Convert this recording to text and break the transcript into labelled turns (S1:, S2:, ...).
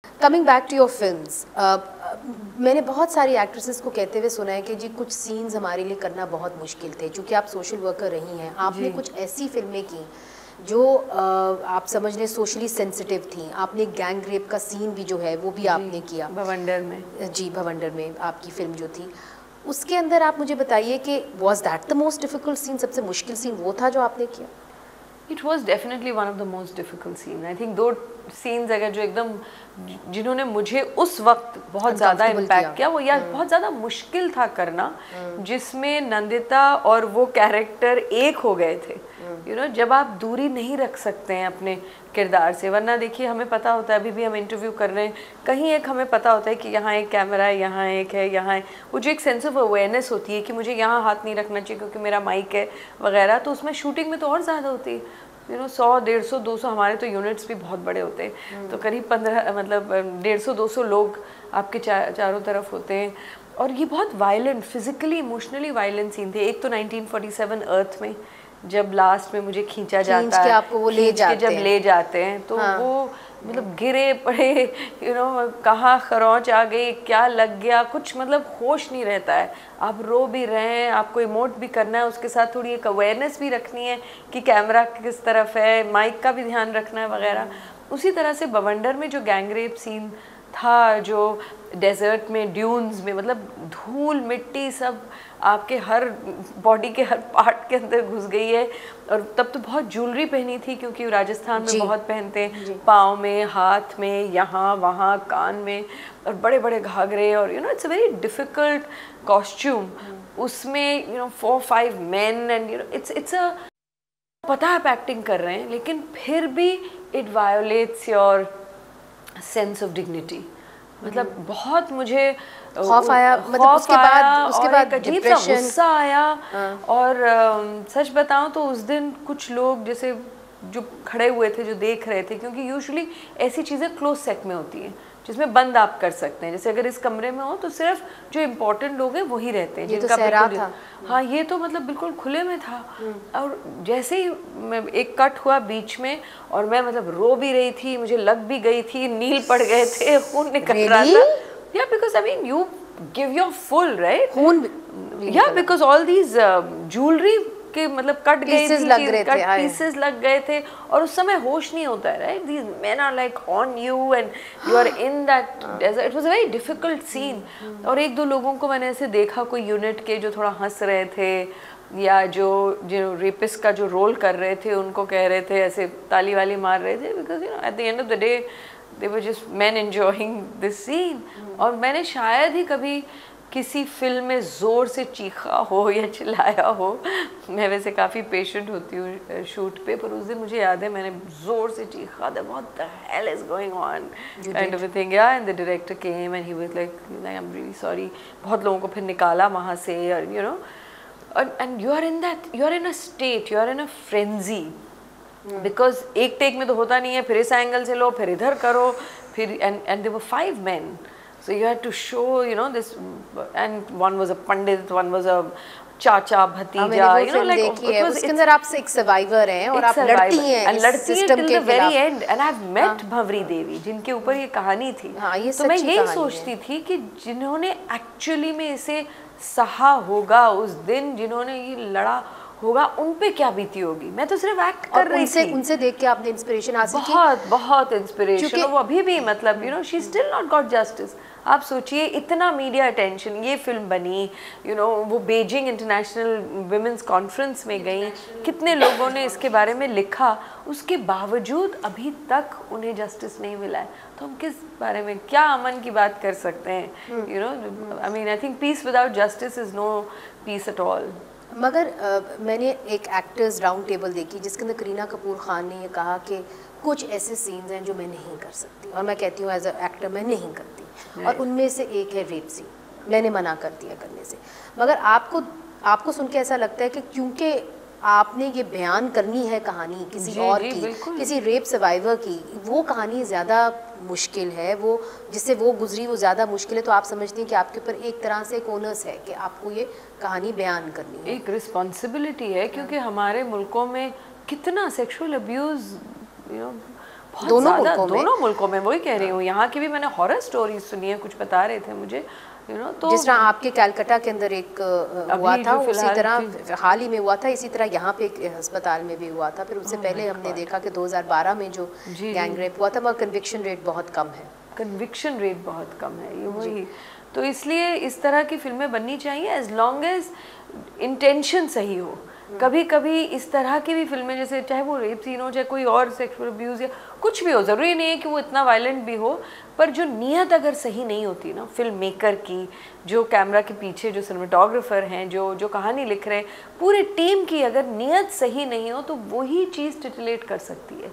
S1: Coming back to your films, मैंने बहुत सारी एक्ट्रेसेस को कहते हुए सुना है कि जी कुछ सीन्स हमारे लिए करना बहुत मुश्किल थे, क्योंकि आप सोशल वर्कर रही हैं, आपने कुछ ऐसी फिल्में की जो आप समझ लें सोशली सेंसिटिव थी। आपने गैंग रेप का सीन भी जो है वो भी आपने किया
S2: भवंडर में।
S1: जी, भवंडर में आपकी फिल्म जो थी, उसके अंदर आप मुझे बताइए कि was that the most difficult scene, सबसे मुश्किल सीन वो था जो आपने किया?
S2: It was definitely one of the most difficult scene. I think दो सीन्स अगर जो एकदम जिन्होंने मुझे उस वक्त बहुत ज़्यादा इम्पैक्ट किया वो, या बहुत ज़्यादा मुश्किल था करना, जिसमें नंदिता और वो कैरेक्टर एक हो गए थे। यू नो, जब आप दूरी नहीं रख सकते हैं अपने किरदार से, वरना देखिए हमें पता होता है, अभी भी हम इंटरव्यू कर रहे हैं, कहीं एक हमें पता होता है कि यहाँ एक कैमरा है, यहाँ एक है, यहाँ है, वो जो एक सेंस ऑफ अवेयरनेस होती है कि मुझे यहाँ हाथ नहीं रखना चाहिए क्योंकि मेरा माइक है वगैरह, तो उसमें शूटिंग में तो और ज़्यादा होती है। यू नो 100, 150, 200, हमारे तो यूनिट्स भी बहुत बड़े होते हैं, तो करीब 15 मतलब 150, 200 लोग आपके चारों तरफ होते हैं, और ये बहुत violent, physically emotionally violent scene थे। एक तो 1947 अर्थ में जब लास्ट में मुझे खींचा जाता है,
S1: आपको वो ले जाते
S2: जब ले जाते हैं तो वो मतलब गिरे पड़े, यू नो, कहाँ खरोंच आ गई, क्या लग गया, कुछ मतलब होश नहीं रहता है। आप रो भी रहे हैं, आपको इमोट भी करना है, उसके साथ थोड़ी एक अवेयरनेस भी रखनी है कि कैमरा किस तरफ है, माइक का भी ध्यान रखना है वगैरह। उसी तरह से बवंडर में जो गैंग रेप सीन था, जो डेजर्ट में, ड्यून्स में, मतलब धूल मिट्टी सब आपके हर बॉडी के हर पार्ट के अंदर घुस गई है, और तब तो बहुत ज्वेलरी पहनी थी क्योंकि राजस्थान में बहुत पहनते हैं, पाँव में, हाथ में, यहाँ वहाँ, कान में, और बड़े बड़े घाघरे, और you know it's a very difficult costume. उसमें you know 4-5 men, and you know it's a, पता है आप एक्टिंग कर रहे हैं, लेकिन फिर भी it violates your sense of dignity. मतलब बहुत मुझे
S1: खौफ आया, मतलब उसके बाद
S2: अजीब सा गुस्सा आया। और सच बताऊं तो उस दिन कुछ लोग जैसे जो खड़े हुए थे, जो देख रहे थे, क्योंकि यूजुअली ऐसी चीज़ें क्लोज सेट में होती हैं जिसमें बंद आप कर सकते हैं, जैसे अगर इस कमरे में हो तो सिर्फ जो इम्पोर्टेंट लोग हैं वही रहते हैं, जिनका बिल्कुल था। हाँ, ये तो मतलब बिल्कुल खुले में था। और जैसे ही मैं एक कट हुआ बीच में, और मैं मतलब रो भी रही थी, मुझे लग भी गई थी, नील पड़ गए थे, खून निकल रहा था। या because I mean you give your full right खून, या बिकॉज ऑल दीज ज्वेलरी के मतलब कट गए थे, कट पीसेस लग गए थे, और उस समय होश नहीं होता है, right? These men are like on you and you are in that desert. It was a very difficult scene. और एक दो लोगों को मैंने ऐसे देखा, कोई यूनिट के जो थोड़ा हंस रहे थे, या जो रेपिस्ट का जो रोल कर रहे थे उनको कह रहे थे, ऐसे ताली वाली मार रहे थे, because you know at the end of the day they were just man enjoying this scene. और मैंने शायद ही कभी किसी फिल्म में ज़ोर से चीखा हो या चिल्लाया हो। मैं वैसे काफ़ी पेशेंट होती हूँ शूट पे, पर उस दिन मुझे याद है मैंने ज़ोर से चीखा था, what the hell is going on kind of a thing. या and the director came and he was like I am really sorry. बहुत लोगों को फिर निकाला वहाँ से, और you know, and you are in that, you are in a state, you are in a frenzy, because एक टेक में तो होता नहीं है, फिर इस एंगल से लो, फिर इधर करो, फिर and there were 5 men. So you had to show, you know, this, and one was a pandit, one was a चाचा भतीजा, you know, like it was,
S1: उसके अंदर आप एक सर्वाइवर हैं और आप लड़ती हैं इस सिस्टम के खिलाफ।
S2: till the very end, and I've met Bhanwari देवी जिनके ऊपर ये कहानी थी। तो मैं यही सोचती थी कि जिन्होंने एक्चुअली में इसे सहा होगा उस दिन, जिन्होंने ये लड़ा होगा, उन पे क्या बीती होगी। मैं तो सिर्फ एक्ट कर रही थी।
S1: उनसे देख के आपने इंस्पिरेशन हासिल की?
S2: बहुत इंस्पिरेशन। वो अभी भी मतलब you know she still not got justice. आप सोचिए, इतना मीडिया अटेंशन, ये फिल्म बनी, यू नो, वो बीजिंग इंटरनेशनल वुमेन्स कॉन्फ्रेंस में गई, कितने लोगों ने इसके बारे में लिखा, उसके बावजूद अभी तक उन्हें जस्टिस नहीं मिला है। तो हम किस बारे में, क्या अमन की बात कर सकते हैं? You know, I mean I think peace without justice is no peace at all.
S1: मगर मैंने एक एक्टर्स राउंड टेबल देखी जिसके अंदर करीना कपूर खान ने ये कहा कि कुछ ऐसे सीन्स हैं जो मैं नहीं कर सकती, और मैं कहती हूँ एज अ एक्टर मैं नहीं करती, और उनमें से एक है रेप सीन, मैंने मना कर दिया करने से। मगर आपको सुन के ऐसा लगता है कि क्योंकि आपने ये बयान करनी है कहानी किसी और की, किसी रेप सर्वाइवर की, वो कहानी ज़्यादा मुश्किल है, वो जिससे वो गुजरी वो ज़्यादा मुश्किल है, तो आप समझती हैं कि आपके ऊपर एक तरह से एक ओनस है कि आपको ये कहानी बयान करनी है,
S2: एक रिस्पॉन्सिबिलिटी है, क्योंकि हमारे मुल्कों में कितना सेक्सुअल अब्यूज़, यू नो, दोनों मुल्कों में, वही कह रही हूँ। यहाँ की भी मैंने हॉरर स्टोरीज सुनी है, कुछ बता रहे थे मुझे, तो
S1: जिस तरह आपके कलकत्ता के अंदर एक हुआ था, उसी तरह हाल ही में हुआ था, इसी तरह यहाँ पे एक अस्पताल में भी हुआ था। फिर उससे पहले हमने देखा कि 2012 में जो गैंग रेप हुआ था, वह कन्विक्शन रेट बहुत कम है।
S2: कन्विक्शन रेट बहुत कम है, ये वही। तो इसलिए इस तरह की फिल्में बननी चाहिए एज लॉन्ग एज इंटेंशन सही हो। कभी कभी इस तरह की भी फिल्में, जैसे चाहे वो रेप सीन हो, चाहे कोई और सेक्सुअल अब्यूज़ या कुछ भी हो, ज़रूरी नहीं है कि वो इतना वायलेंट भी हो, पर जो नीयत अगर सही नहीं होती ना फिल्म मेकर की, जो कैमरा के पीछे जो सिनेमाटोग्राफर हैं, जो कहानी लिख रहे हैं, पूरी टीम की अगर नीयत सही नहीं हो तो वही चीज़ टिटिलेट कर सकती है।